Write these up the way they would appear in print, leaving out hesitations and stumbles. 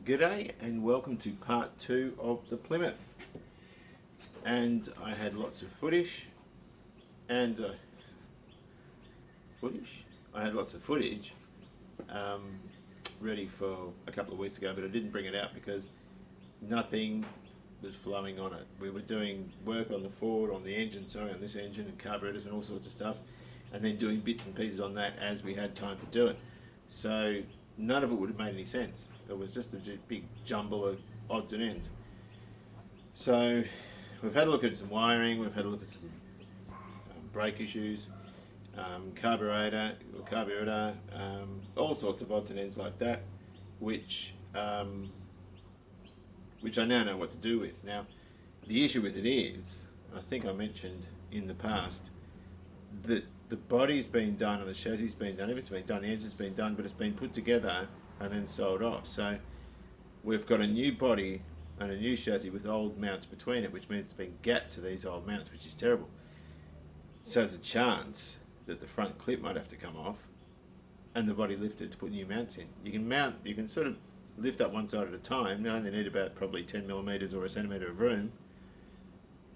G'day and welcome to part 2 of the Plymouth. And I had lots of footage and ready for a couple of weeks ago, but I didn't bring it out because nothing was flowing on it. We were doing work on the Ford, on the engine, on this engine and carburetors and all sorts of stuff, and then doing bits and pieces on that as we had time to do it. So none of it would have made any sense. It was just a big jumble of odds and ends. So we've had a look at some wiring, we've had a look at some brake issues, carburetor, all sorts of odds and ends like that, which I now know what to do with. Now, the issue with it is, I think I mentioned in the past, that the body's been done and the chassis's been done, everything's been done, the engine's been done, but it's been put together and then sold off. So we've got a new body and a new chassis with old mounts between it, which means it's been gapped to these old mounts, which is terrible. So there's a chance that the front clip might have to come off and the body lifted to put new mounts in. You can sort of lift up one side at a time. You only need about probably 10 millimeters or a centimetre of room,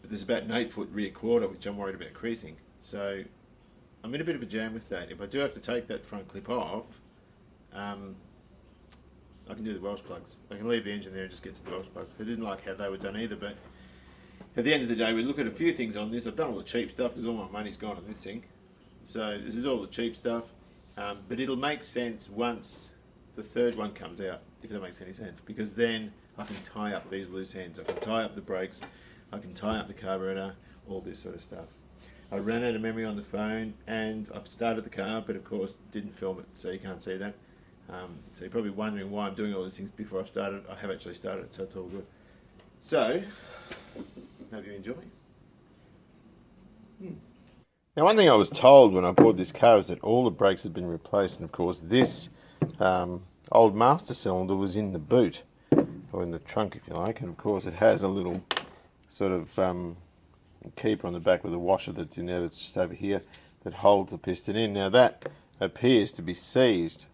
but there's about an 8-foot rear quarter, which I'm worried about creasing. So I'm in a bit of a jam with that. If I do have to take that front clip off, I can do the Welsh plugs. I can leave the engine there and just get to the Welsh plugs. I didn't like how they were done either, but at the end of the day, we look at a few things on this. I've done all the cheap stuff because all my money's gone on this thing. So this is all the cheap stuff, but it'll make sense once the third one comes out, if that makes any sense, because then I can tie up these loose ends. I can tie up the brakes, I can tie up the carburetor, all this sort of stuff. I ran out of memory on the phone and I've started the car, but of course didn't film it, so you can't see that. So you're probably wondering why I'm doing all these things before I've started. I have actually started it, so it's all good. So, hope you enjoy. Now, one thing I was told when I bought this car is that all the brakes had been replaced, and of course this old master cylinder was in the boot, or in the trunk if you like, and of course it has a little sort of keeper on the back with a washer that's in there, that's just over here, that holds the piston in. Now that appears to be seized.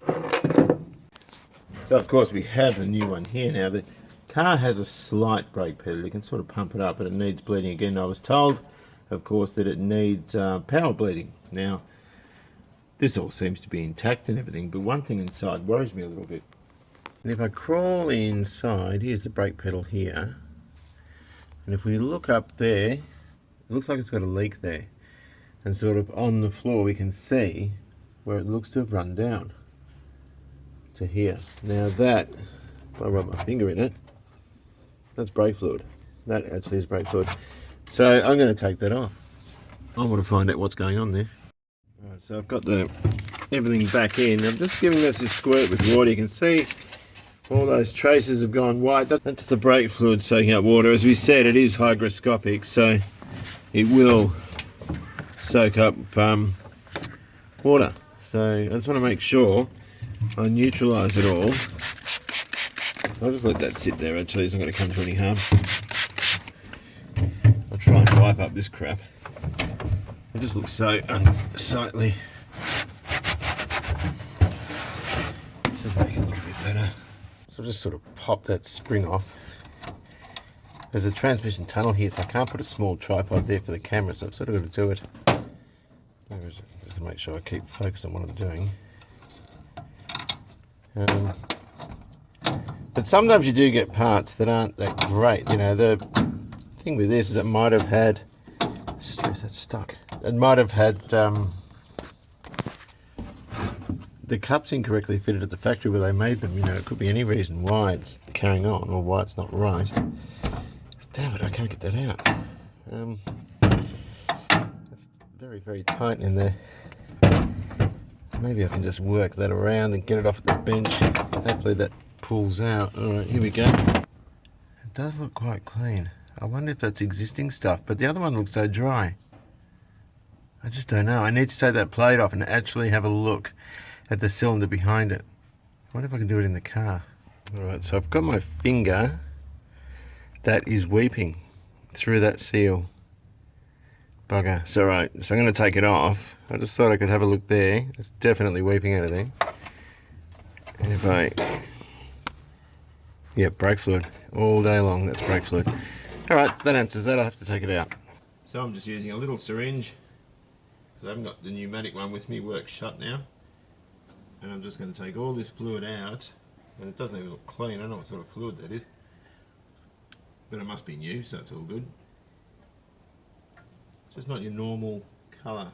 So of course we have the new one here. Now the car has a slight brake pedal, you can sort of pump it up, but it needs bleeding again. I was told, of course, that it needs power bleeding. Now this all seems to be intact and everything, but one thing inside worries me a little bit. And if I crawl inside, here's the brake pedal here, and if we look up there, it looks like it's got a leak there, and sort of on the floor we can see where it looks to have run down to here. Now that, if I rub my finger in it, that's brake fluid. That actually is brake fluid. So I'm going to take that off. I want to find out what's going on there. Right, so I've got everything back in. I'm just giving this a squirt with water. You can see all those traces have gone white. That's the brake fluid soaking up water. As we said, it is hygroscopic, so it will soak up water. So I just want to make sure I neutralise it all. I'll just let that sit there, actually, it's not going to come to any harm. I'll try and wipe up this crap. It just looks so unsightly. Just make it look a bit better. So I'll just sort of pop that spring off. There's a transmission tunnel here, so I can't put a small tripod there for the camera, so I've sort of got to do it. Just to make sure I keep focused on what I'm doing. But sometimes you do get parts that aren't that great. You know, the thing with this is it might have had, that's stuck. It might have had the cups incorrectly fitted at the factory where they made them. You know, it could be any reason why it's carrying on or why it's not right. Damn it, I can't get that out. It's very, very tight in there. Maybe I can just work that around and get it off at the bench. Hopefully that pulls out. Alright, here we go. It does look quite clean. I wonder if that's existing stuff, but the other one looks so dry. I just don't know. I need to take that plate off and actually have a look at the cylinder behind it. I wonder if I can do it in the car. Alright, so I've got my finger that is weeping through that seal. Bugger. So right, so I'm going to take it off. I just thought I could have a look there. It's definitely weeping out of there. And if I Yep, brake fluid. All day long, that's brake fluid. Alright, that answers that. I'll have to take it out. So I'm just using a little syringe, because I haven't got the pneumatic one with me, works shut now. And I'm just going to take all this fluid out, and it doesn't even look clean. I don't know what sort of fluid that is, but it must be new, so it's all good. Just not your normal colour.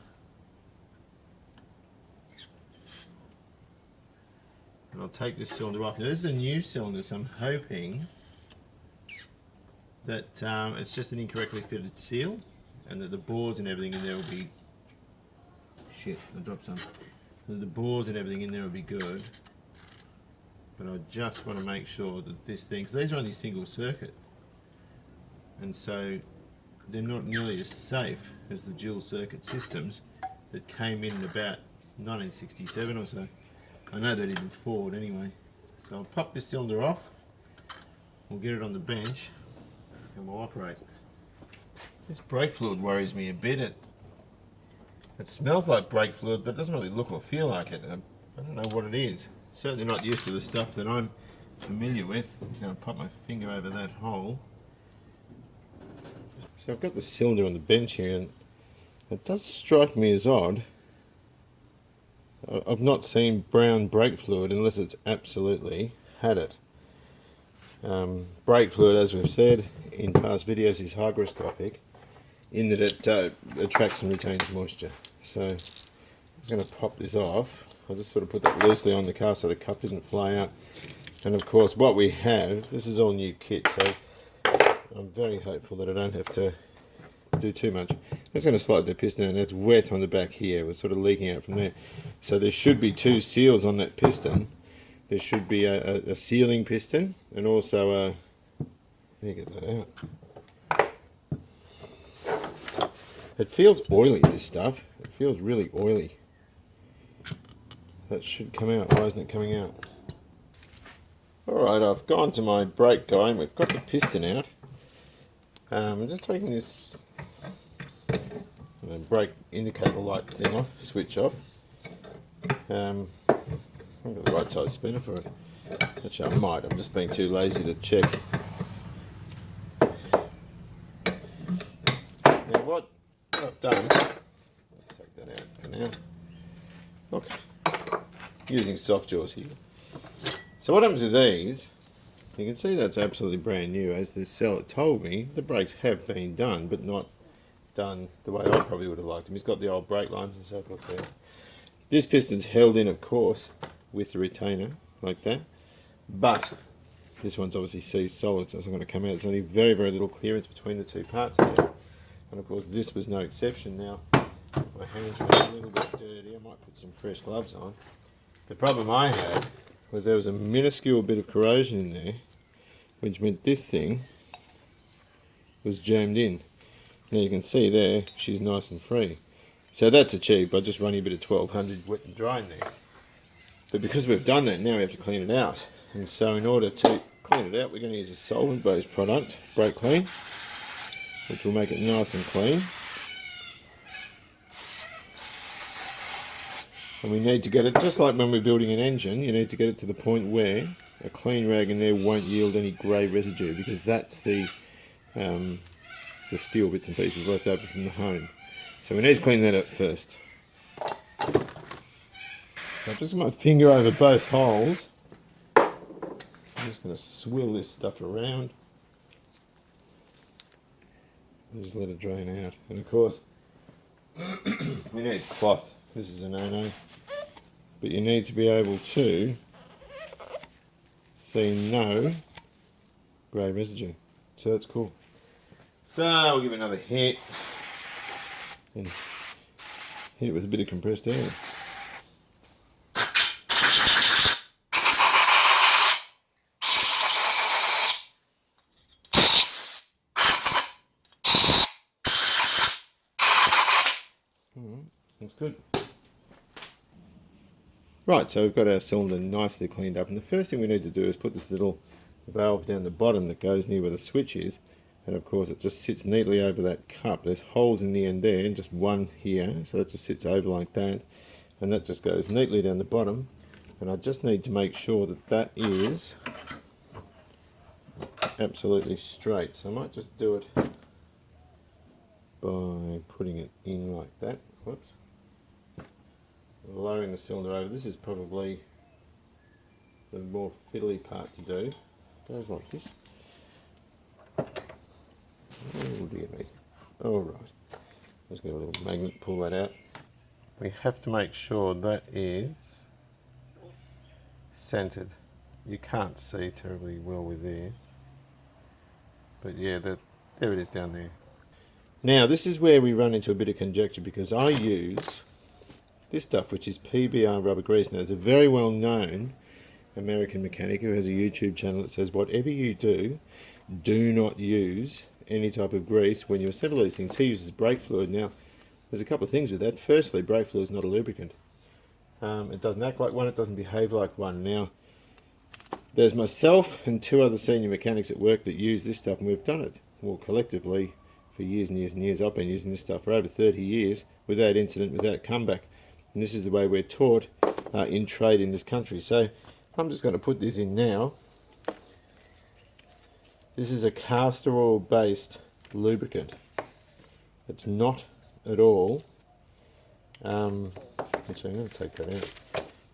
And I'll take this cylinder off. Now this is a new cylinder, so I'm hoping that it's just an incorrectly fitted seal, and that the bores and everything in there will be... Shit, I dropped some. That the bores and everything in there will be good. But I just want to make sure that this thing, because these are only single circuit, and so they're not nearly as safe as the dual circuit systems that came in about 1967 or so. I know they did in Ford anyway. So I'll pop this cylinder off, we'll get it on the bench, and we'll operate. This brake fluid worries me a bit. It smells like brake fluid, but it doesn't really look or feel like it. I don't know what it is. Certainly not used to the stuff that I'm familiar with. I'm going to pop my finger over that hole. So I've got the cylinder on the bench here, and it does strike me as odd. I've not seen brown brake fluid unless it's absolutely had it. Brake fluid, as we've said in past videos, is hygroscopic in that it attracts and retains moisture. So I'm just going to pop this off. I'll just sort of put that loosely on the car so the cup didn't fly out. And of course what we have, this is all new kit, so I'm very hopeful that I don't have to do too much. I'm just going to slide the piston and it's wet on the back here. It was sort of leaking out from there. So there should be two seals on that piston. There should be a sealing piston and also a... Let me get that out. It feels oily, this stuff. It feels really oily. That should come out. Why isn't it coming out? Alright, I've gone to my brake guy and we've got the piston out. I'm just taking this brake indicator light thing off, switch off. I've got the right size spinner for it. Actually I might, I'm just being too lazy to check. Now what I've done, let's take that out for now. Look, using soft jaws here. So what happens with these, you can see that's absolutely brand new. As the seller told me, the brakes have been done, but not done the way I probably would have liked them. He's got the old brake lines and so forth there. This piston's held in, of course, with the retainer, like that. But this one's obviously seized solid, so it's not going to come out. There's only very, very little clearance between the two parts there. And of course, this was no exception. Now, my hands were a little bit dirty. I might put some fresh gloves on. The problem I had was there was a minuscule bit of corrosion in there, which meant this thing was jammed in. Now you can see there, she's nice and free. So that's achieved by just running a bit of 1200 wet and dry in there. But because we've done that, now we have to clean it out. And so in order to clean it out, we're going to use a solvent-based product, Brake Clean, which will make it nice and clean. And we need to get it, just like when we're building an engine, you need to get it to the point where a clean rag in there won't yield any grey residue, because that's the steel bits and pieces left over from the home. So we need to clean that up first. So I've just got my finger over both holes. I'm just going to swill this stuff around. And just let it drain out. And of course, we need cloth. This is a no-no. But you need to be able to see no grey residue. So that's cool. So we'll give it another hit. And hit it with a bit of compressed air. Looks good. Right, so we've got our cylinder nicely cleaned up, and the first thing we need to do is put this little valve down the bottom that goes near where the switch is, and of course it just sits neatly over that cup. There's holes in the end there and just one here, so that just sits over like that, and that just goes neatly down the bottom. And I just need to make sure that that is absolutely straight. So I might just do it by putting it in like that. Whoops. Lowering the cylinder over. This is probably the more fiddly part to do. It goes like this. Oh dear me. Alright. Just get a little magnet, pull that out. We have to make sure that is centered. You can't see terribly well with this. But yeah, there it is down there. Now this is where we run into a bit of conjecture, because I use this stuff, which is PBR rubber grease. Now there's a very well known American mechanic who has a YouTube channel that says whatever you do, do not use any type of grease when you assemble these things. He uses brake fluid. Now there's a couple of things with that. Firstly, brake fluid is not a lubricant. It doesn't act like one, it doesn't behave like one. Now there's myself and 2 other senior mechanics at work that use this stuff, and we've done it, well, collectively for years and years and years. I've been using this stuff for over 30 years without incident, without comeback. And this is the way we're taught in trade in this country. So I'm just going to put this in now. This is a castor oil based lubricant. It's not at all, actually I'm going to take that out.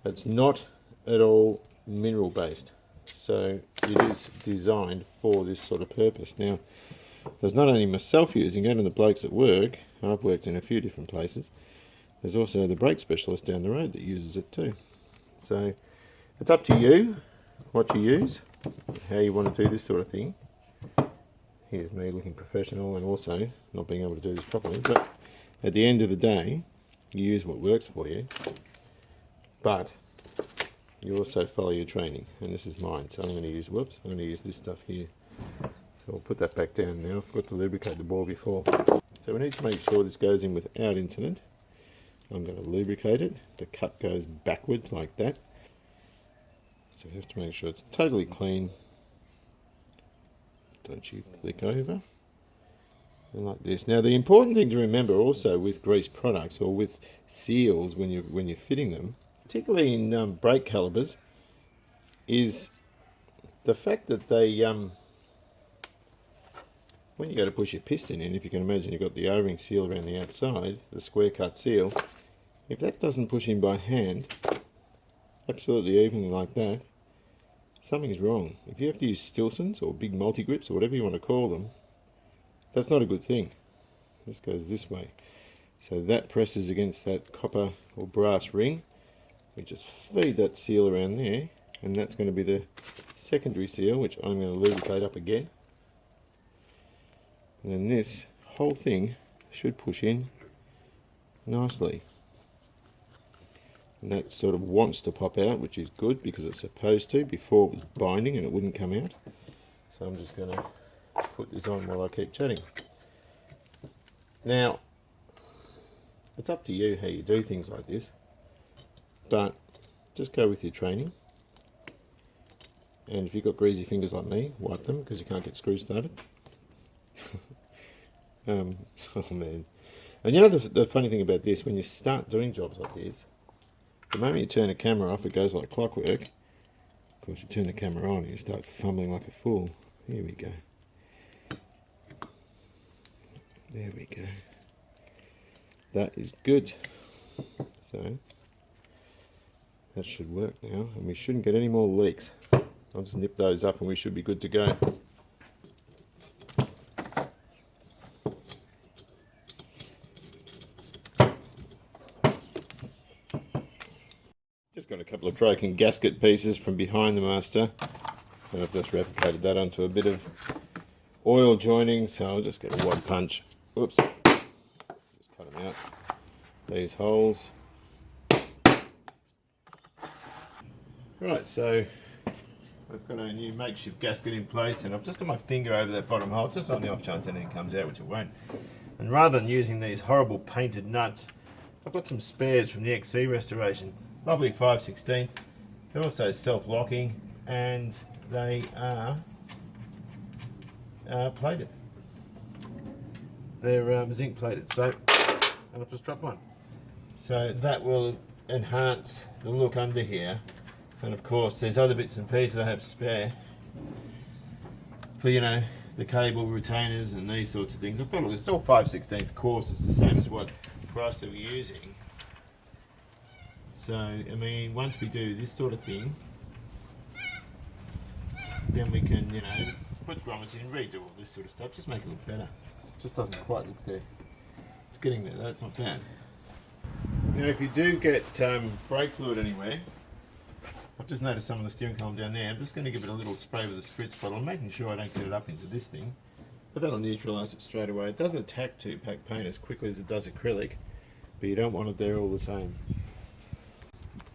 It's not at all mineral based. So it is designed for this sort of purpose. Now, there's not only myself using it and the blokes at work, I've worked in a few different places, there's also the brake specialist down the road that uses it too. So it's up to you what you use, how you want to do this sort of thing. Here's me looking professional and also not being able to do this properly, but at the end of the day, you use what works for you, but you also follow your training, and this is mine, so I'm going to use, I'm going to use this stuff here. So I'll put that back down now. I forgot to lubricate the ball before. So we need to make sure this goes in without incident. I'm going to lubricate it. The cut goes backwards like that. So we have to make sure it's totally clean. Don't you click over. And like this. Now the important thing to remember also with grease products or with seals when you're fitting them, particularly in brake calipers, is the fact that they when you go to push your piston in, if you can imagine you've got the O-ring seal around the outside, the square cut seal, if that doesn't push in by hand absolutely evenly like that, something is wrong. If you have to use Stilsons or big multi-grips or whatever you want to call them, that's not a good thing. This goes this way. So that presses against that copper or brass ring. We just feed that seal around there, and that's going to be the secondary seal, which I'm going to lubricate up again. And then this whole thing should push in nicely. And that sort of wants to pop out, which is good because it's supposed to. Before it was binding and it wouldn't come out. So I'm just going to put this on while I keep chatting. Now, it's up to you how you do things like this, but just go with your training. And if you've got greasy fingers like me, wipe them because you can't get screws started. Oh man. And you know the funny thing about this, when you start doing jobs like this, the moment you turn the camera off, it goes like clockwork. Of course, you turn the camera on and you start fumbling like a fool. Here we go. There we go. That is good. So, that should work now, and we shouldn't get any more leaks. I'll just nip those up and we should be good to go. Just got a couple of broken gasket pieces from behind the master, and I've just replicated that onto a bit of oil joining, so I'll just get a wad punch. Oops. Just cut them out. These holes. Right, so we've got a new makeshift gasket in place, and I've just got my finger over that bottom hole, just on the off chance anything comes out, which it won't. And rather than using these horrible painted nuts, I've got some spares from the XC restoration. Lovely 5/16. They're also self-locking, and they are plated. They're zinc plated, so, and I've just dropped one. So that will enhance the look under here. And of course there's other bits and pieces I have spare. for, you know, the cable retainers and these sorts of things. I've got it's all 5/16 course. It's the same as what price they were using. So I mean, once we do this sort of thing, then we can, you know, put grommets in, redo all this sort of stuff, just make it look better. It just doesn't quite look there. It's getting there though, it's not bad. Now if you do get brake fluid anywhere, I've just noticed some of the steering column down there. I'm just going to give it a little spray with a spritz bottle. I'm making sure I don't get it up into this thing, but that'll neutralise it straight away. It doesn't attack 2-pack paint as quickly as it does acrylic, but you don't want it there all the same.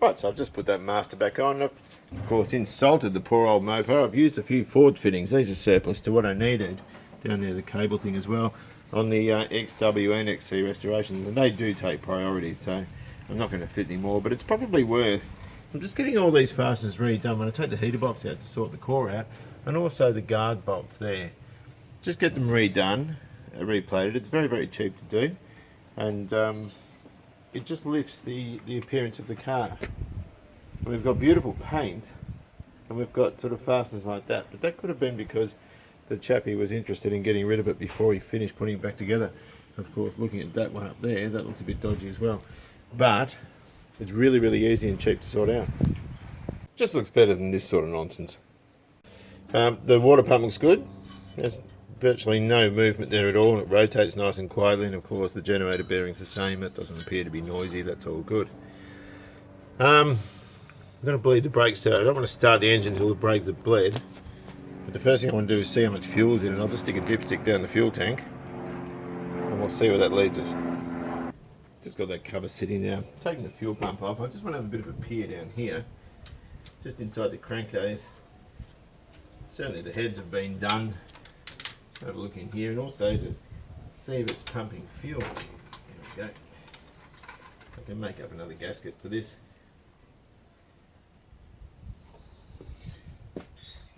Right, so I've just put that master back on. I've, of course, insulted the poor old mopo. I've used a few Ford fittings. These are surplus to what I needed. Down there, the cable thing as well, on the XW and XC restorations, and they do take priority, so I'm not going to fit any more, but it's probably worth. I'm just getting all these fasteners redone when I take the heater box out to sort the core out, and also the guard bolts there. Just get them redone, replated. It's very, very cheap to do, and it just lifts the appearance of the car. And we've got beautiful paint, and we've got sort of fasteners like that, but that could have been because the chappie was interested in getting rid of it before he finished putting it back together. Of course, looking at that one up there, that looks a bit dodgy as well. But it's really, really easy and cheap to sort out. Just looks better than this sort of nonsense. The water pump looks good. There's virtually no movement there at all. It rotates nice and quietly, and of course the generator bearing's the same. It doesn't appear to be noisy. That's all good. I'm going to bleed the brakes out. I don't want to start the engine until the brakes have bled. But the first thing I want to do is see how much fuel's in it. I'll just stick a dipstick down the fuel tank, and we'll see where that leads us. Just got that cover sitting now. Taking the fuel pump off. I just want to have a bit of a peer down here, just inside the crankcase. Certainly the heads have been done. Let's have a look in here, and also to see if it's pumping fuel. Here we go. I can make up another gasket for this.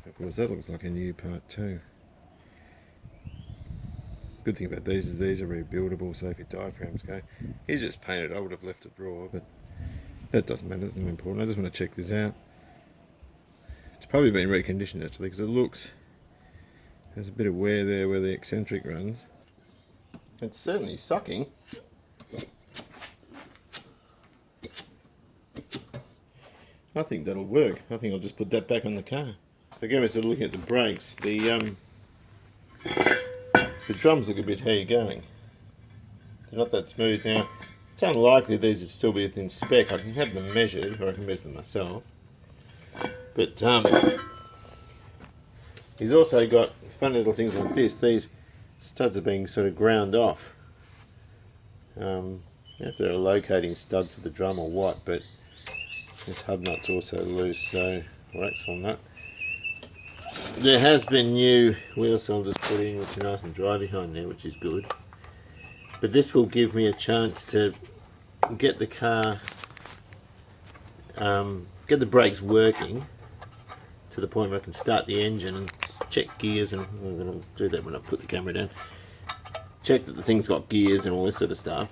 Of course, that looks like a new part too. Good thing about these is these are rebuildable, so if your diaphragms go, he's just painted. I would have left it raw, but that doesn't matter, it's not important. I just want to check this out. It's probably been reconditioned actually, because it looks, there's a bit of wear there where the eccentric runs. It's certainly sucking. I think that'll work. I think I'll just put that back on the car. Again, we're sort of looking at the brakes. The drums look a bit, how you going? They're not that smooth now. It's unlikely these would still be within spec. I can have them measured, or I can measure them myself. But he's also got funny little things like this. These studs are being sort of ground off. If they're a locating stud for the drum or what, but this hub nut's also loose, so, or axle nut. There has been new wheel cylinders put in, which are nice and dry behind there, which is good. But this will give me a chance to get the car, get the brakes working to the point where I can start the engine and check gears, and I'm going to do that when I put the camera down. Check that the thing's got gears and all this sort of stuff.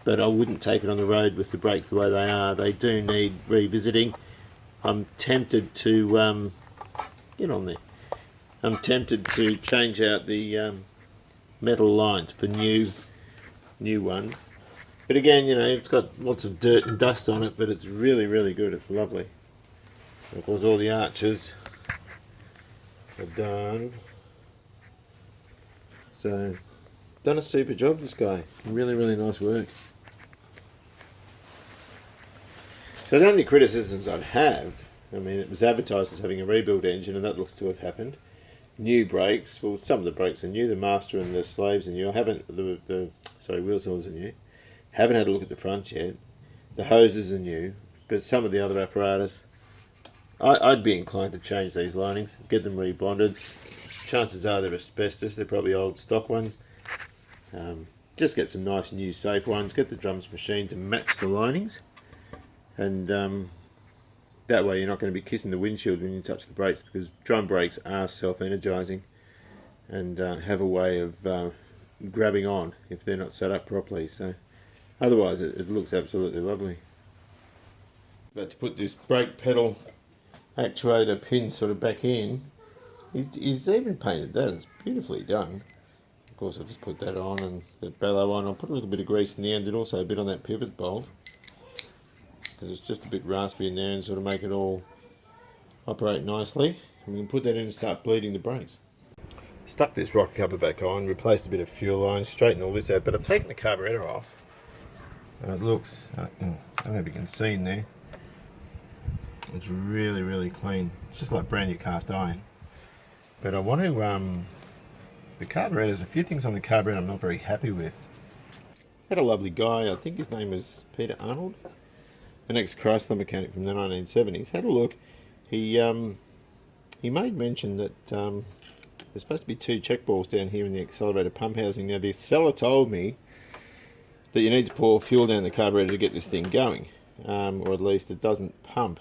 But I wouldn't take it on the road with the brakes the way they are. They do need revisiting. I'm tempted to get on there. I'm tempted to change out the metal lines for new ones. But again, you know, it's got lots of dirt and dust on it, but it's really, really good. It's lovely. Of course, all the arches are done. So, done a super job, this guy. Really, really nice work. So the only criticisms I'd have, I mean, it was advertised as having a rebuild engine, and that looks to have happened. New brakes, well, some of the brakes are new. The master and the slaves are new. I haven't, wheel cylinders are new. Haven't had a look at the front yet. The hoses are new, but some of the other apparatus, I'd be inclined to change these linings, get them rebonded. Chances are they're asbestos. They're probably old stock ones. Just get some nice new safe ones. Get the drums machined to match the linings. And that way you're not going to be kissing the windshield when you touch the brakes, because drum brakes are self-energizing and have a way of grabbing on if they're not set up properly. So otherwise it looks absolutely lovely. But to put this brake pedal actuator pin sort of back in, He's even painted that. It's beautifully done. Of course, I'll just put that on and the bellow on. I'll put a little bit of grease in the end and also a bit on that pivot bolt, because it's just a bit raspy in there, and sort of make it all operate nicely. And we can put that in and start bleeding the brakes. Stuck this rocker cover back on, replaced a bit of fuel line, straightened all this out, but I've taken the carburetor off. And it looks, I don't know if you can see in there, it's really, really clean. It's just like brand new cast iron. But I want to, the carburetor, there's a few things on the carburetor I'm not very happy with. Had a lovely guy, I think his name was Peter Arnold, an ex-Chrysler mechanic from the 1970s. Had a look. He made mention that there's supposed to be 2 check balls down here in the accelerator pump housing. Now the seller told me that you need to pour fuel down the carburetor to get this thing going, or at least it doesn't pump.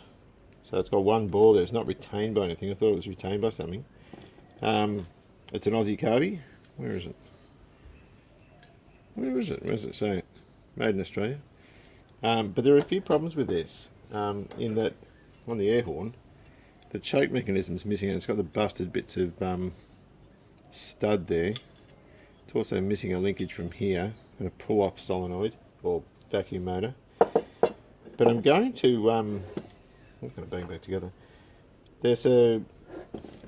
So it's got 1 ball there. It's not retained by anything. I thought it was retained by something. It's an Aussie carby. Where is it? Where is it? Where does it say it? Made in Australia. But there are a few problems with this, in that on the air horn, the choke mechanism's missing, and it's got the busted bits of stud there. It's also missing a linkage from here and a pull-off solenoid or vacuum motor. But I'm going to, I'm going to bang back together. There's a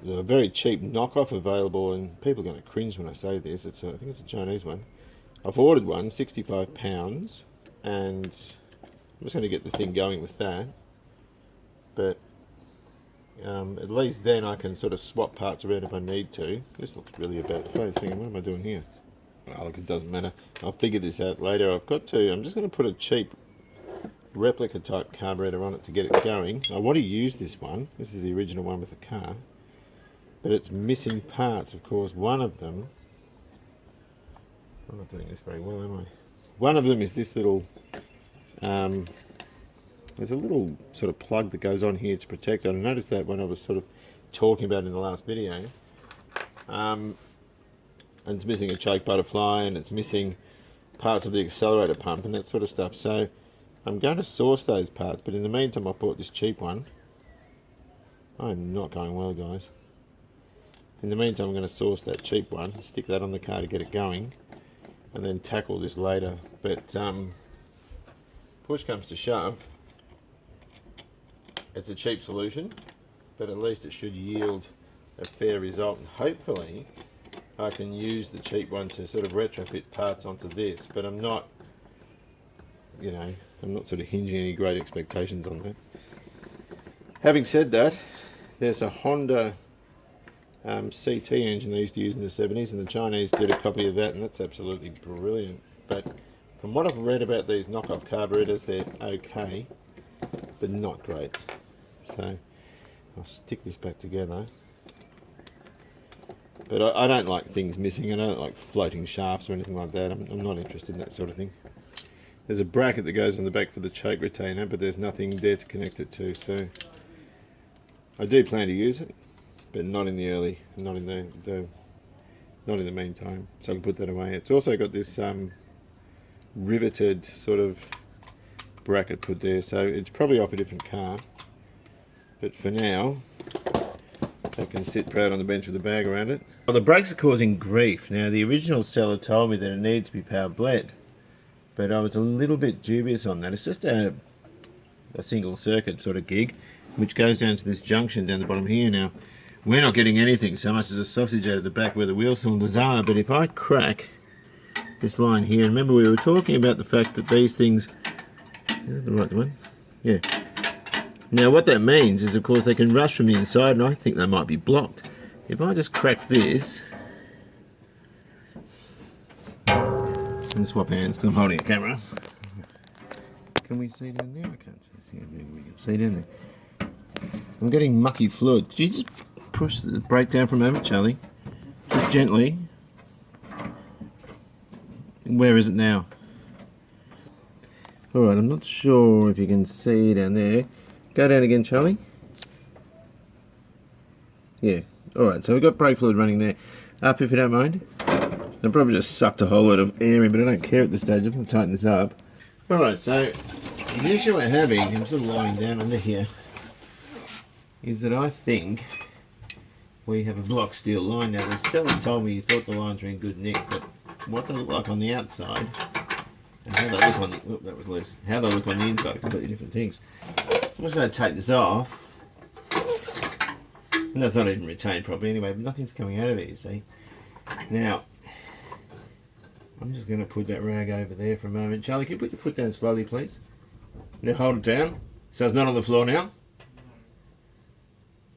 very cheap knockoff available, and people are going to cringe when I say this. I think it's a Chinese one. I've ordered one, £65, and I'm just going to get the thing going with that. But at least then I can sort of swap parts around if I need to. This looks really about face. Hang on, what am I doing here? Well, look, it doesn't matter. I'll figure this out later. I'm just going to put a cheap replica type carburetor on it to get it going. I want to use this one. This is the original one with the car. But it's missing parts, of course. One of them, I'm not doing this very well, am I? One of them is this little, there's a little sort of plug that goes on here to protect it. I noticed that when I was sort of talking about it in the last video. And it's missing a choke butterfly, and it's missing parts of the accelerator pump and that sort of stuff. So I'm going to source those parts, but in the meantime I bought this cheap one. I'm not going well, guys. In the meantime I'm going to source that cheap one, stick that on the car to get it going, and then tackle this later. But push comes to shove, it's a cheap solution, but at least it should yield a fair result, and hopefully I can use the cheap one to sort of retrofit parts onto this. But I'm not, you know, I'm not sort of hinging any great expectations on that. Having said that, there's a Honda CT engine they used to use in the 70s, and the Chinese did a copy of that, and that's absolutely brilliant. But from what I've read about these knockoff carburetors, they're okay, but not great. So I'll stick this back together. But I don't like things missing, and I don't like floating shafts or anything like that. I'm not interested in that sort of thing. There's a bracket that goes on the back for the choke retainer, but there's nothing there to connect it to, so I do plan to use it, but not in the meantime. So I can put that away. It's also got this riveted sort of bracket put there, so it's probably off a different car. But for now, I can sit proud on the bench with a bag around it. Well, the brakes are causing grief. Now, the original seller told me that it needs to be power bled, but I was a little bit dubious on that. It's just a single circuit sort of gig, which goes down to this junction down the bottom here. Now, we're not getting anything so much as a sausage out of the back where the wheel cylinders are, but if I crack this line here, and remember we were talking about the fact that these things, is that the right one? Yeah. Now what that means is, of course, they can rush from the inside, and I think they might be blocked. If I just crack this, and swap hands because I'm holding a camera. Can we see down there? I can't see. We can see down there. I'm getting mucky fluid. Could you just push the brake down for a moment, Charlie? Just gently. Where is it now? Alright, I'm not sure if you can see down there. Go down again, Charlie. Yeah. Alright, so we've got brake fluid running there. Up if you don't mind. I've probably just sucked a whole lot of air in, but I don't care at this stage. I'm going to tighten this up. Alright, so the issue we're having, I'm sort of lying down under here, is that I think we have a block steel line. Now the seller told me he thought the lines were in good nick, but what they look like on the outside and how they look on the, whoop, that was loose. How they look on the inside are completely different things. So I'm just going to take this off. And that's not even retained properly anyway, but nothing's coming out of it, you see. Now, I'm just going to put that rag over there for a moment. Charlie, can you put your foot down slowly, please? Now hold it down. So it's not on the floor now?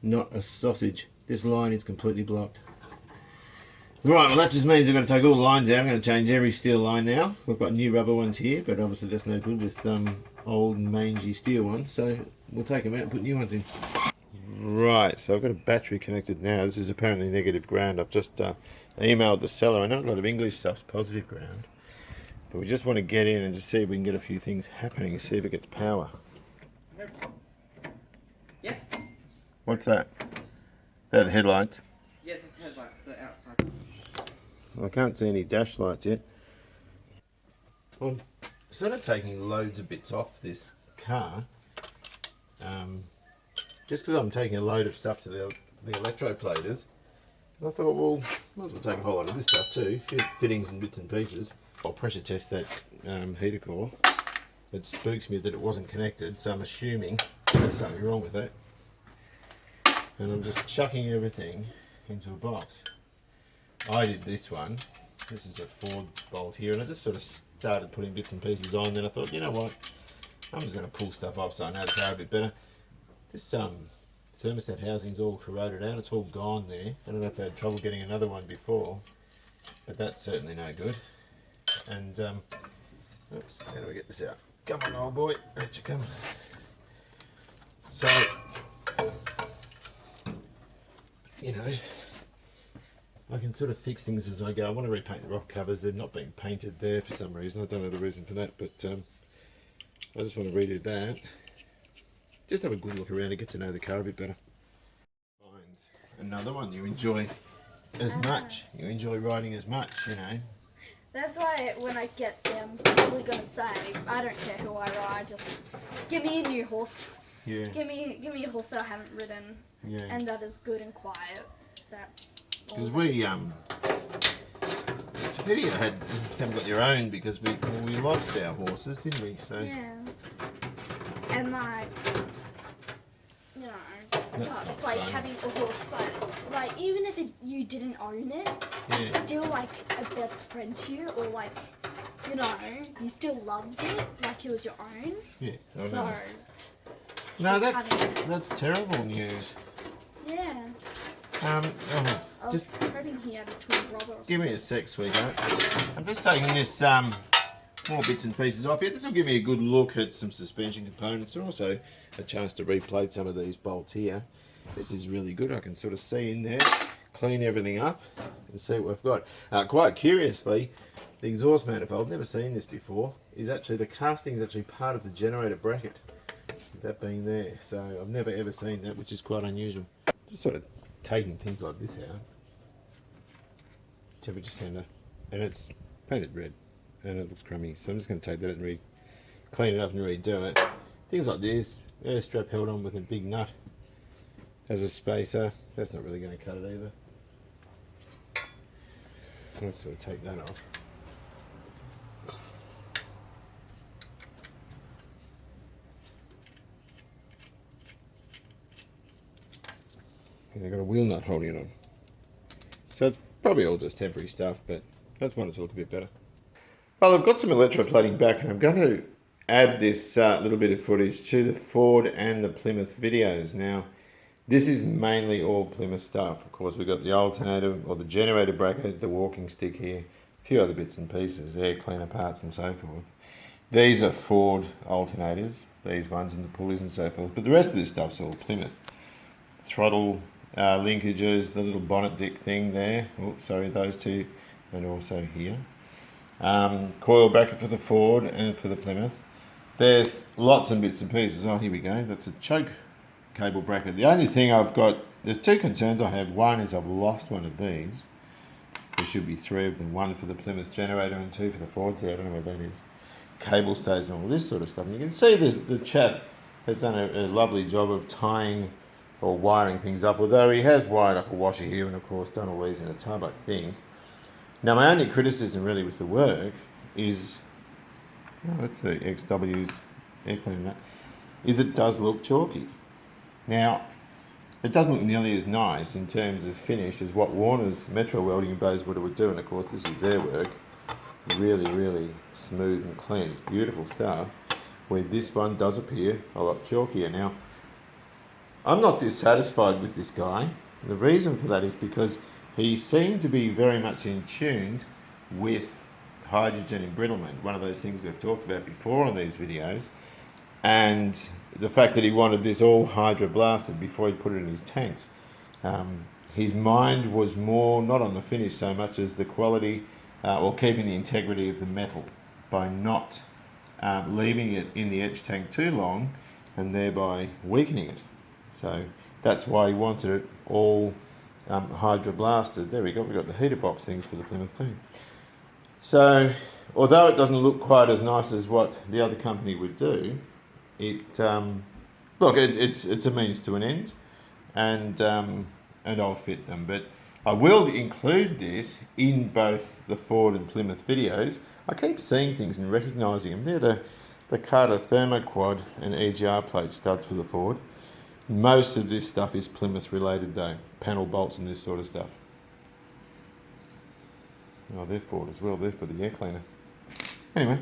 Not a sausage. This line is completely blocked. Right, well that just means I'm going to take all the lines out. I'm going to change every steel line now. We've got new rubber ones here, but obviously that's no good with old mangy steel ones. So we'll take them out and put new ones in. Right, so I've got a battery connected now. This is apparently negative ground. I've just emailed the seller. I know a lot of English stuff's positive ground, but we just want to get in and just see if we can get a few things happening, see if it gets power. Yes. What's that? They're the headlights? Yeah, the headlights, the outside. Well, I can't see any dash lights yet. Well, sort of taking loads of bits off this car. Just because I'm taking a load of stuff to the electroplaters, I thought, well, might as well take a whole lot of this stuff too, fittings and bits and pieces. I'll pressure test that heater core. It spooks me that it wasn't connected, so I'm assuming there's something wrong with it. And I'm just chucking everything into a box. I did this one. This is a Ford bolt here, and I just sort of started putting bits and pieces on. Then I thought, you know what, I'm just going to pull stuff off so I know the car a bit better. This thermostat housing's all corroded out. It's all gone there. I don't know if they had trouble getting another one before, but that's certainly no good. And oops, how do we get this out? Come on, old boy, out you come. So, you know, I can sort of fix things as I go. I want to repaint the rock covers. They've not been painted there for some reason. I don't know the reason for that, but I just want to redo that. Just have a good look around and get to know the car a bit better. Find another one you enjoy as much. You enjoy riding as much, you know. That's why when I get there, I'm probably going to say, I don't care who I ride, just give me a new horse. Yeah. Give me a horse that I haven't ridden, yeah. And that is good and quiet. That's because we it's a pity you haven't got your own, because we lost our horses, didn't we? So yeah. And like, you know, it's like having a horse like even if you didn't own it, yeah. It's still like a best friend to you, or like, you know, you still loved it like it was your own. Yeah. So. No, that's terrible news. Yeah. Oh, I was hoping he had a twin brother. Give me a sec, sweetheart. I'm just taking this more bits and pieces off here. This will give me a good look at some suspension components, and also a chance to replate some of these bolts here. This is really good. I can sort of see in there, clean everything up, and see what we've got. Quite curiously, the exhaust manifold, never seen this before, is actually, the casting is actually part of the generator bracket. That being there, so I've never ever seen that, which is quite unusual. Just sort of taking things like this out. Temperature sender, and it's painted red, and it looks crummy. So I'm just going to take that and clean it up and redo it. Things like this, air strap held on with a big nut as a spacer. That's not really going to cut it either. I'll sort of take that off. And I've got a wheel nut holding it on. So it's probably all just temporary stuff, but I just want it to look a bit better. Well, I've got some electroplating back, and I'm going to add this little bit of footage to the Ford and the Plymouth videos. Now, this is mainly all Plymouth stuff. Of course, we've got the alternator or the generator bracket, the walking stick here, a few other bits and pieces, air cleaner parts and so forth. These are Ford alternators, these ones, and the pulleys and so forth. But the rest of this stuff's all Plymouth. Throttle linkages, the little bonnet dick thing there, oops, sorry, those two, and also here. Coil bracket for the Ford and for the Plymouth. There's lots of bits and pieces. Oh, here we go. That's a choke cable bracket. The only thing I've got, there's two concerns I have. One is I've lost one of these. There should be three of them. One for the Plymouth generator and two for the Fords there. I don't know where that is. Cable stays and all this sort of stuff. And you can see the chap has done a lovely job of tying or wiring things up, although he has wired up a washer here and of course done all these in a tub, I think. Now my only criticism really with the work is, oh, that's the XW's air cleaner, is it does look chalky. Now, it doesn't look nearly as nice in terms of finish as what Warner's Metro Welding in Bayswater would do, and of course this is their work. Really, really smooth and clean. It's beautiful stuff, where this one does appear a lot chalkier. Now, I'm not dissatisfied with this guy. The reason for that is because he seemed to be very much in tune with hydrogen embrittlement, one of those things we've talked about before on these videos, and the fact that he wanted this all hydroblasted before he put it in his tanks. His mind was more not on the finish so much as the quality or keeping the integrity of the metal by not leaving it in the etch tank too long and thereby weakening it. So that's why he wanted it all hydroblasted. There we go, we've got the heater box things for the Plymouth team. So although it doesn't look quite as nice as what the other company would do, it's a means to an end, and I'll fit them. But I will include this in both the Ford and Plymouth videos. I keep seeing things and recognising them. They're the Carter Thermoquad and EGR plate studs for the Ford. Most of this stuff is Plymouth related though, panel bolts and this sort of stuff. Oh, they're Ford as well, they're for the air cleaner. Anyway,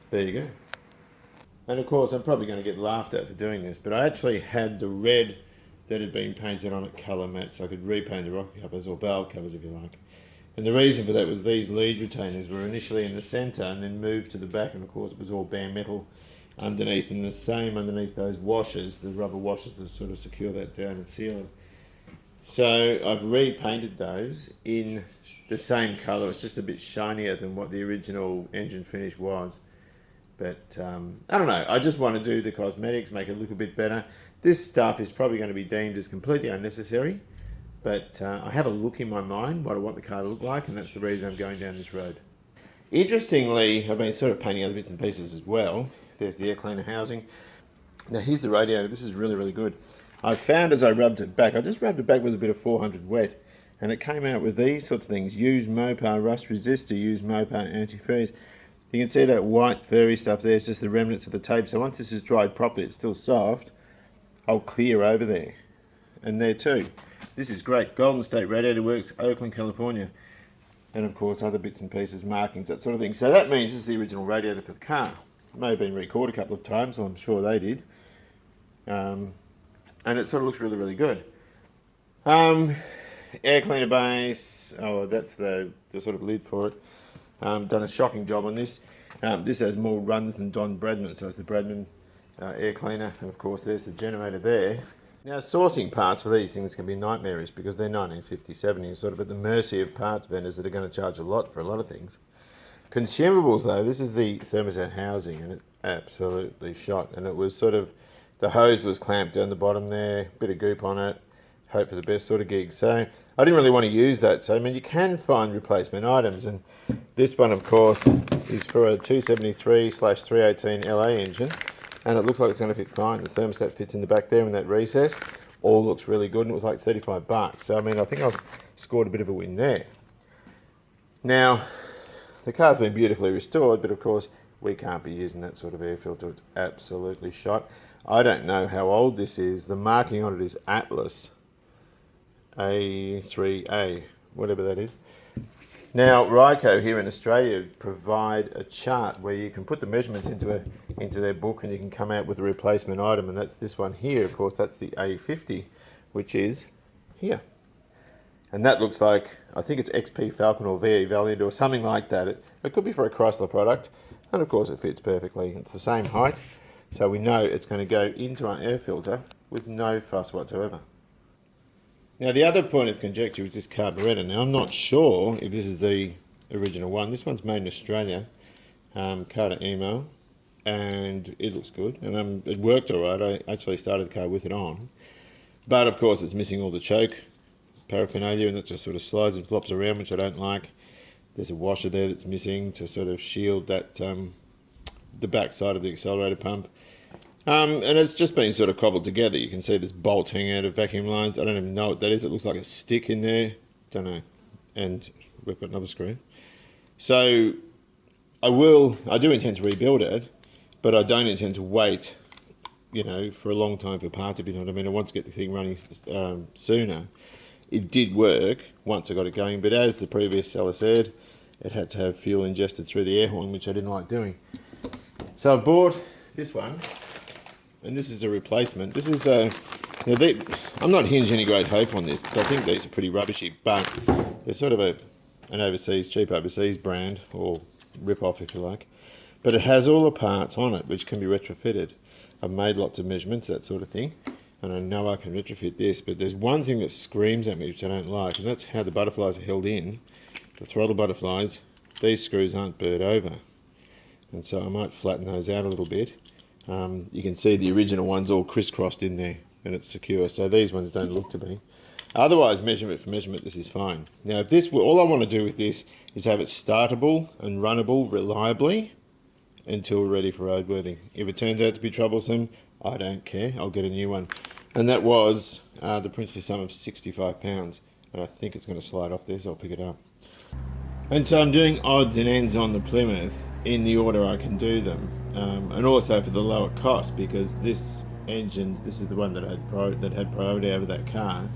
there you go. And of course I'm probably going to get laughed at for doing this, but I actually had the red that had been painted on it colour match, so I could repaint the rocker covers or valve covers if you like. And the reason for that was these lead retainers were initially in the centre and then moved to the back, and of course it was all bare metal underneath, and the same underneath those washers, the rubber washers that sort of secure that down and seal it. So I've repainted those in the same colour. It's just a bit shinier than what the original engine finish was. But I don't know, I just want to do the cosmetics, make it look a bit better. This stuff is probably going to be deemed as completely unnecessary, but I have a look in my mind what I want the car to look like, and that's the reason I'm going down this road. Interestingly, I've been sort of painting other bits and pieces as well. There's the air cleaner housing. Now here's the radiator. This is really, really good. I found as I rubbed it back, I just rubbed it back with a bit of 400 wet, and it came out with these sorts of things. Use Mopar rust resistor, use Mopar antifreeze. You can see that white furry stuff there is just the remnants of the tape. So once this is dried properly, it's still soft, I'll clear over there. And there too. This is great. Golden State Radiator Works, Oakland, California. And of course other bits and pieces, markings, that sort of thing. So that means this is the original radiator for the car. It may have been recorded a couple of times, I'm sure they did. And it sort of looks really, really good. Air cleaner base, oh that's the sort of lid for it. Done a shocking job on this. This has more runs than Don Bradman, so it's the Bradman air cleaner, and of course there's the generator there. Now sourcing parts for these things can be nightmarish because they're 1957, you're sort of at the mercy of parts vendors that are going to charge a lot for a lot of things. Consumables though, this is the thermostat housing, and it's absolutely shot, and it was sort of, the hose was clamped down the bottom there, bit of goop on it, hope for the best sort of gig. So I didn't really want to use that, so I mean you can find replacement items, and this one of course is for a 273/318 LA engine, and it looks like it's going to fit fine. The thermostat fits in the back there in that recess, all looks really good, and it was like 35 bucks. So I mean I think I've scored a bit of a win there. Now the car's been beautifully restored, but of course we can't be using that sort of air filter, it's absolutely shot. I don't know how old this is, the marking on it is Atlas A3A, whatever that is. Now Ryco here in Australia provide a chart where you can put the measurements into their book, and you can come out with a replacement item, and that's this one here. Of course that's the A50, which is here. And that looks like, I think it's XP Falcon or VE Valiant or something like that. It could be for a Chrysler product, and of course it fits perfectly. It's the same height, so we know it's going to go into our air filter with no fuss whatsoever. Now the other point of conjecture is this carburetor. Now I'm not sure if this is the original one. This one's made in Australia, Carter email, and it looks good, and it worked alright. I actually started the car with it on, but of course it's missing all the choke paraphernalia, and it just sort of slides and flops around, which I don't like. There's a washer there that's missing to sort of shield that the back side of the accelerator pump. And it's just been sort of cobbled together. You can see there's bolts hanging out of vacuum lines. I don't even know what that is. It looks like a stick in there. Don't know. And we've got another screw. So I do intend to rebuild it, but I don't intend to wait, you know, for a long time for part, if you know what I mean. I want to get the thing running sooner. It did work once I got it going, but as the previous seller said, it had to have fuel ingested through the air horn, which I didn't like doing. So I bought this one, and this is a replacement. This is I'm not hinging any great hope on this because I think these are pretty rubbishy, but they're sort of an cheap overseas brand, or rip-off if you like. But it has all the parts on it which can be retrofitted. I've made lots of measurements, that sort of thing, and I know I can retrofit this, but there's one thing that screams at me which I don't like, and that's how the butterflies are held in. The throttle butterflies, these screws aren't burred over, and so I might flatten those out a little bit. You can see the original one's all crisscrossed in there and it's secure, so these ones don't look to be. Otherwise, measurement for measurement, this is fine. Now, if this, all I want to do with this is have it startable and runnable reliably until we're ready for roadworthy. If it turns out to be troublesome, I don't care, I'll get a new one. And that was the princely sum of £65, and I think it's going to slide off this. I'll pick it up. And so I'm doing odds and ends on the Plymouth in the order I can do them, and also for the lower cost, because this engine, this is the one that had priority over that car.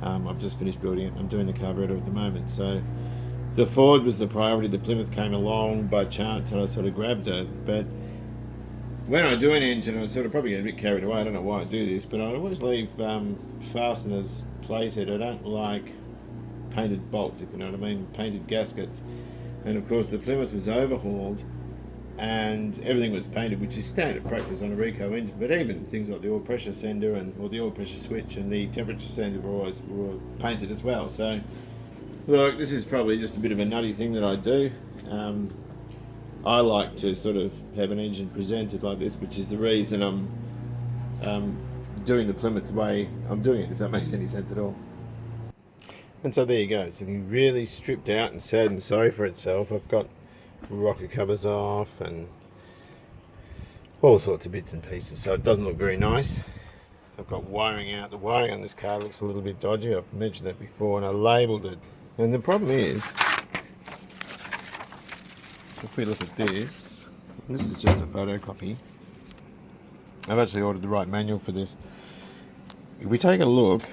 I've just finished building it. I'm doing the carburetor at the moment. So the Ford was the priority. The Plymouth came along by chance and I sort of grabbed it. But when I do an engine, I sort of probably get a bit carried away. I don't know why I do this, but I always leave fasteners plated. I don't like painted bolts, if you know what I mean, painted gaskets. And of course the Plymouth was overhauled and everything was painted, which is standard practice on a Rico engine, but even things like the oil pressure sender or the oil pressure switch and the temperature sender were painted as well. So look, this is probably just a bit of a nutty thing that I do. I like to sort of have an engine presented like this, which is the reason I'm doing the Plymouth the way I'm doing it, if that makes any sense at all. And so there you go, it's looking really stripped out and sad and sorry for itself. I've got rocker covers off and all sorts of bits and pieces, so it doesn't look very nice. I've got wiring out. The wiring on this car looks a little bit dodgy. I've mentioned that before and I labelled it. And the problem is, if we look at this, this is just a photocopy. I've actually ordered the right manual for this. If we take a look,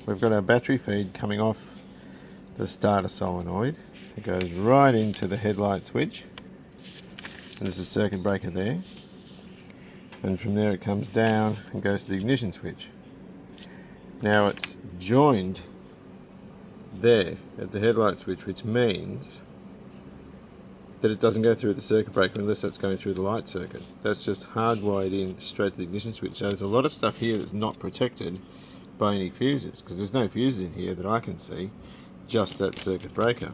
we've got our battery feed coming off the starter solenoid. It goes right into the headlight switch, and there's a circuit breaker there, and from there it comes down and goes to the ignition switch. Now it's joined there at the headlight switch, which means that it doesn't go through the circuit breaker unless that's going through the light circuit. That's just hardwired in straight to the ignition switch. So there's a lot of stuff here that's not protected by any fuses, because there's no fuses in here that I can see, just that circuit breaker.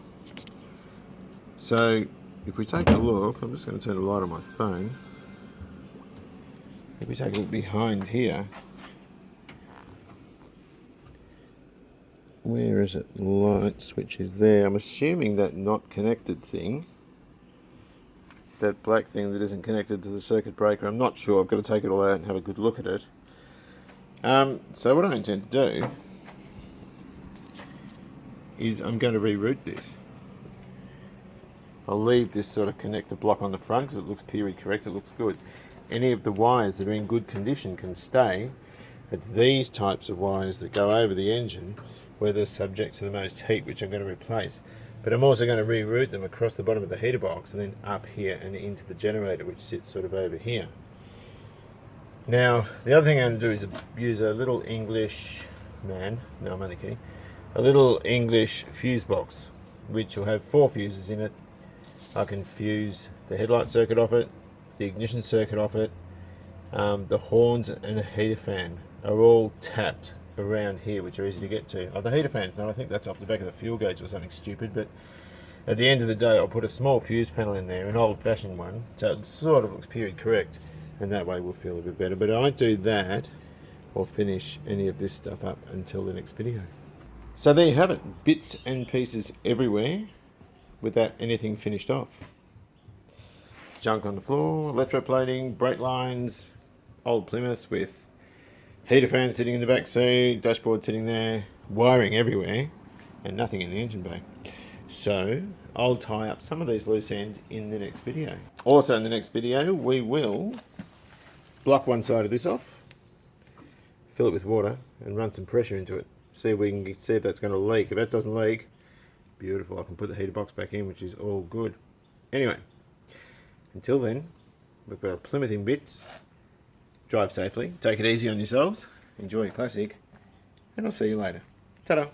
So if we take a look, I'm just going to turn the light on my phone. If we take a look behind here, where is it? Light switch is there. I'm assuming that not connected thing, that black thing that isn't connected to the circuit breaker, I'm not sure. I've got to take it all out and have a good look at it. So what I intend to do is I'm going to reroute this. I'll leave this sort of connector block on the front because it looks period correct, it looks good. Any of the wires that are in good condition can stay. It's these types of wires that go over the engine where they're subject to the most heat, which I'm going to replace. But I'm also going to reroute them across the bottom of the heater box and then up here and into the generator, which sits sort of over here. Now, the other thing I'm going to do is use a little English, no I'm only kidding, a little English fuse box, which will have 4 fuses in it. I can fuse the headlight circuit off it, the ignition circuit off it, the horns and the heater fan are all tapped around here, which are easy to get to. Oh, the heater fan's not, I think that's off the back of the fuel gauge or something stupid, but at the end of the day I'll put a small fuse panel in there, an old-fashioned one, so it sort of looks period correct, and that way we'll feel a bit better. But I won't do that or finish any of this stuff up until the next video. So there you have it, bits and pieces everywhere without anything finished off. Junk on the floor, electroplating, brake lines, old Plymouth with heater fan sitting in the back seat, dashboard sitting there, wiring everywhere, and nothing in the engine bay. So I'll tie up some of these loose ends in the next video. Also in the next video we will block one side of this off, fill it with water and run some pressure into it. See if we can see if that's going to leak. If that doesn't leak, beautiful, I can put the heater box back in, which is all good. Anyway, until then, we've got a Plymouth in bits. Drive safely, take it easy on yourselves, enjoy your classic, and I'll see you later. Ta-da!